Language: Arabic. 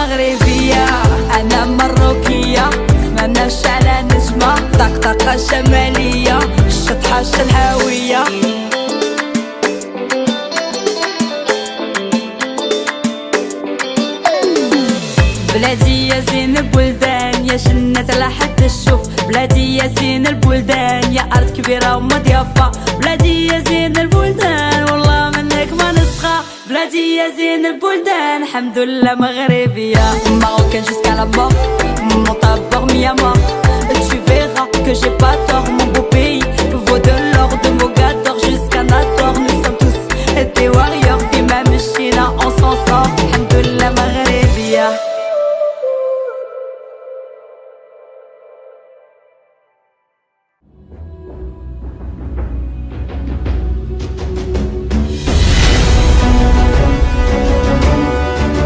مغربية، أنا مروكية مناش على نجمة، طقطقة شمالية الشطحة الشلهاوية. بلادي يا زين البلدان، يا جنة لا حتى تشوف، بلادي يا زين البلدان، يا أرض كبيرة ومضيافة، بلادي يا زين البلدان والله منك ما نسخة، بلادي يا زين البلدان الحمد لله مغربية. Marocaine jusqu'à la mort, mon tabord mis à mort, tu verras que j'ai pas tort, mon beau pays vaut de l'or de Mogador.